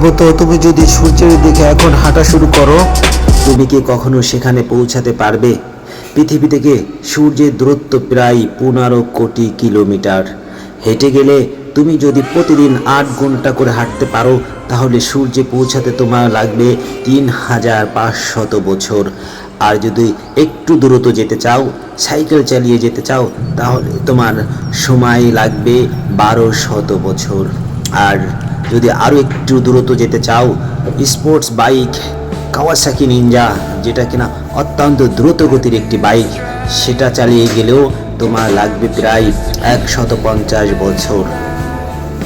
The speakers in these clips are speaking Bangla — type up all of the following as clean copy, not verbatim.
ভাবো তো, তুমি যদি সূর্যের দিকে এখন হাঁটা শুরু করো, তুমি কি কখনো সেখানে পৌঁছাতে পারবে? পৃথিবী থেকে সূর্যের দূরত্ব প্রায় 15 কোটি কিলোমিটার। হেঁটে গেলে তুমি যদি প্রতিদিন 8 ঘন্টা করে হাঁটতে পারো, তাহলে সূর্যে পৌঁছাতে তোমার লাগবে 3500 বছর। আর যদি একটু দূরত্ব যেতে চাও, সাইকেল চালিয়ে যেতে চাও, তাহলে তোমার সময় লাগবে 1200 বছর। আর যদি আরও একটু দূরত্ব যেতে চাও, স্পোর্টস বাইক কাওয়াসাকি নিনজা, যেটা কিনা অত্যন্ত দ্রুত গতির একটি বাইক, সেটা চালিয়ে গেলেও তোমার লাগবে প্রায় 150 বছর।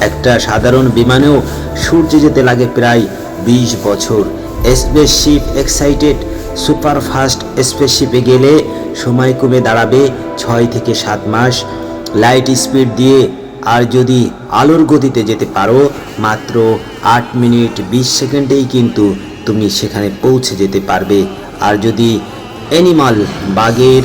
একটা সাধারণ বিমানেও সূর্যে যেতে লাগে প্রায় 20 বছর। স্পেসশিপ এক্সাইটেড সুপারফাস্ট স্পেসশিপে গেলে সময় কমে দাঁড়াবে 6 থেকে 7 মাস লাইট স্পিড দিয়ে। আর যদি আলোর গতিতে যেতে পারো, মাত্র 8 মিনিট 20 সেকেন্ডেই কিন্তু তুমি সেখানে পৌঁছে যেতে পারবে। আর যদি অ্যানিমাল বাঘের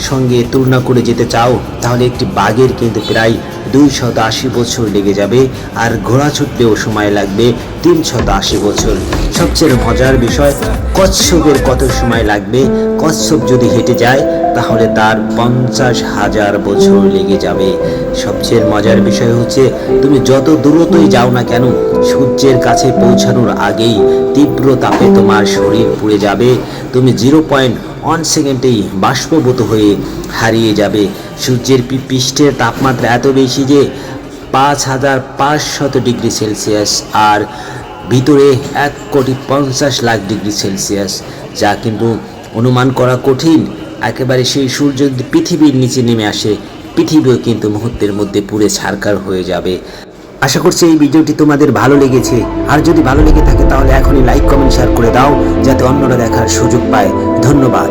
সঙ্গে তুলনা করে যেতে চাও, তাহলে একটি বাঘের কিন্তু প্রায় 280 বছর লেগে যাবে, আর ঘোড়া ছুটতেও সময় লাগবে 380 বছর। সবচেয়ে মজার বিষয়, কচ্ছপের কত সময় লাগবে? কচ্ছপ যদি হেঁটে যায়, তাহলে তার 50,000 বছর লেগে যাবে। সবচেয়ে মজার বিষয় হচ্ছে, তুমি যত দূরত্বই যাও না কেন, সূর্যের কাছে পৌঁছানোর আগেই তীব্র তাপে তোমার শরীর পুড়ে যাবে। তুমি 0.1 সেকেন্ডেই বাষ্পীভূত হয়ে হারিয়ে যাবে। সূর্যের পৃষ্ঠের তাপমাত্রা এত বেশি যে 5500 ডিগ্রি সেলসিয়াস, আর ভিতরে 1,50,00,000 ডিগ্রি সেলসিয়াস, যা কিন্তু অনুমান করা কঠিন। একেবারে সেই সূর্য যদি পৃথিবীর নিচে নেমে আসে, পৃথিবীও কিন্তু মুহূর্তের মধ্যে পুড়ে ছারখার হয়ে যাবে। আশা করছি এই ভিডিওটি তোমাদের ভালো লেগেছে। আর যদি ভালো লেগে থাকে, তাহলে এখনই লাইক, কমেন্ট, শেয়ার করে দাও, যাতে অন্যরা দেখার সুযোগ পায়। ধন্যবাদ।